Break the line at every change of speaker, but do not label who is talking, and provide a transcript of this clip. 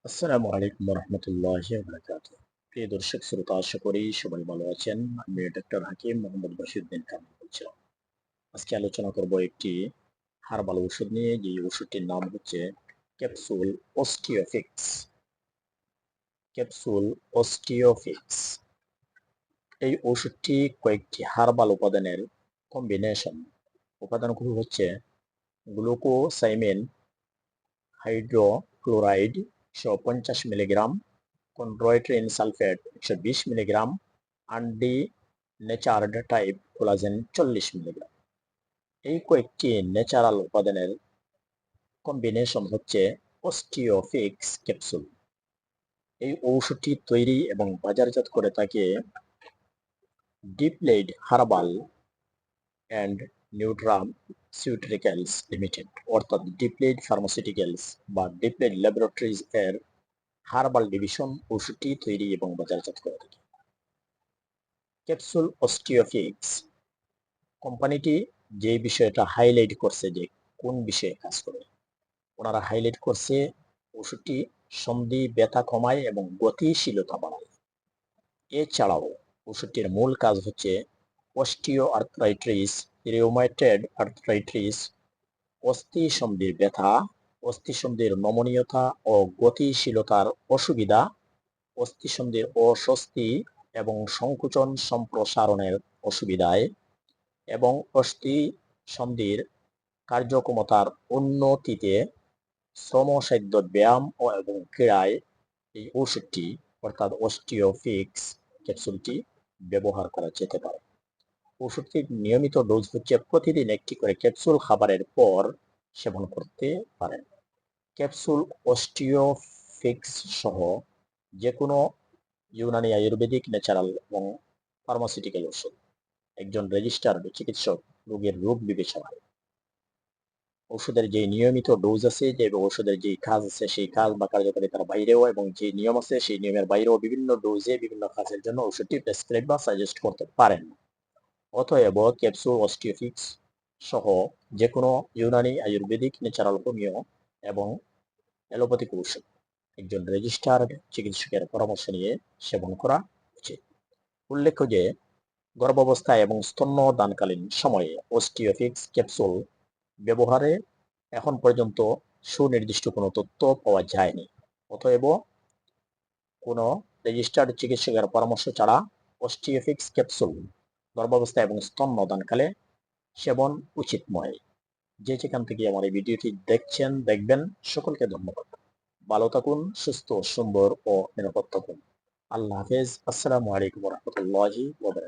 আসসালামু আলাইকুম রহমতুল্লাহি ওয়া বারাকাতুহু। প্রিয় দর্শক শ্রোতা, আশা করি সবাই ভালো আছেন। আমি ডক্টর হাকিম মোহাম্মদ বশিরউদ্দিন কামাল বলছিলাম। আজকে আলোচনা করব একটি হার্বাল ওষুধ নিয়ে, যে ওষুধটির নাম হচ্ছে ক্যাপসুল অস্টিওফিক্স। ক্যাপসুল অস্টিওফিক্স এই ওষুধটি কয়েকটি হার্বাল উপাদানের কম্বিনেশন। উপাদানগুলো হচ্ছে গ্লুকোসাইমিন hydrochloride 150 milligram, কন্ড্রয়েট্রিন sulphate 120 milligram, আন্ডি নেচার্ড type collagen 40 milligram. এই কয়েকটি ন্যাচারাল উপাদানের কম্বিনেশন হচ্ছে অস্টিওফিক্স ক্যাপসুল। এই ঔষধটি তৈরি এবং বাজারজাত করে থাকে ডিপ্লেড হার্বাল অ্যান্ড নিউট্রাসিউটিক্যালস লিমিটেড, অর্থাৎ ডিপ্লেড ফার্মাসিউটিক্যালস বা ডিপ্লেড ল্যাবরেটরিজ এর হার্বাল ডিভিশন ওষুধটি তৈরি এবং বাজারজাত করে থাকে। ক্যাপসুল অস্টিওফিক্স কোম্পানিটি যে বিষয়টা হাইলাইট করছে, যে কোন বিষয়ে কাজ করে, ওনারা হাইলাইট করছে ওষুধটি সন্ধি ব্যথা কমায় এবং গতিশীলতা বাড়ায়। এছাড়াও ওষুধটির মূল কাজ হচ্ছে অস্টিও আর্থ্রাইটিস, রিউমাটয়েড আর্থ্রাইটিস, অস্থি সন্ধির ব্যথা, অস্থি সন্ধির নমনীয়তা ও গতিশীলতার অসুবিধা, অস্থি সন্ধির অস্বস্তি এবং সংকুচন সম্প্রসারণের অসুবিধায় এবং অস্থি সন্ধির কার্যক্ষমতার উন্নতিতে শ্রমসাধ্য ব্যায়াম এবং ক্রীড়ায় এই ওষুধটি অর্থাৎ অস্টিওফিক্স ক্যাপসুলটি ব্যবহার করা যেতে পারে। ওষুধটির নিয়মিত ডোজ হচ্ছে প্রতিদিন একটি করে ক্যাপসুল খাবারের পর সেবন করতে পারেন। ক্যাপসুল অস্টিওফিক্স সহ যে কোনো ইউনানি আয়ুর্বেদিক, ন্যাচারাল এবং ফার্মাসিউটিক্যাল ওষুধ একজন রেজিস্টার্ড চিকিৎসক রোগের রোগ বিবেচনায় ওষুধের যে নিয়মিত ডোজ আছে, যে ওষুধের যে কাজ আছে, সেই কাজ বা কার্যকারিতার বাইরেও এবং যে নিয়ম আছে সেই নিয়মের বাইরেও বিভিন্ন ডোজে বিভিন্ন কাজের জন্য ওষুধটি প্রেসক্রাইব বা সাজেস্ট করতে পারেন। অতএব ক্যাপসুল অস্টিওফিক্স সহ যে কোনো ইউনানি, আয়ুর্বেদিক, ন্যাচারাল, হোমিও এবং অ্যালোপ্যাথিক ওষুধ একজন রেজিস্টার্ড চিকিৎসকের পরামর্শ নিয়ে সেবন করা উচিত। উল্লেখ্য যে গর্ভাবস্থায় এবং স্তন্যদানকালীন সময়ে অস্টিওফিক্স ক্যাপসুল ব্যবহারে এখন পর্যন্ত সুনির্দিষ্ট কোনো তথ্য পাওয়া যায়নি। অতএব কোনো রেজিস্টার্ড চিকিৎসকের পরামর্শ ছাড়া অস্টিওফিক্স ক্যাপসুল গর্ভাবস্থা এবং স্তন্যদানকালে সেবন উচিত নয়। যে যেখান থেকে আমার এই ভিডিওটি দেখছেন, দেখবেন, সকলকে ধন্যবাদ। ভালো থাকুন, সুস্থ, সুন্দর ও নিরাপদ থাকুন। আল্লাহ হাফেজ। আসসালামু আলাইকুম রহমতুল্লাহি ওয়া বারাকাতুহু।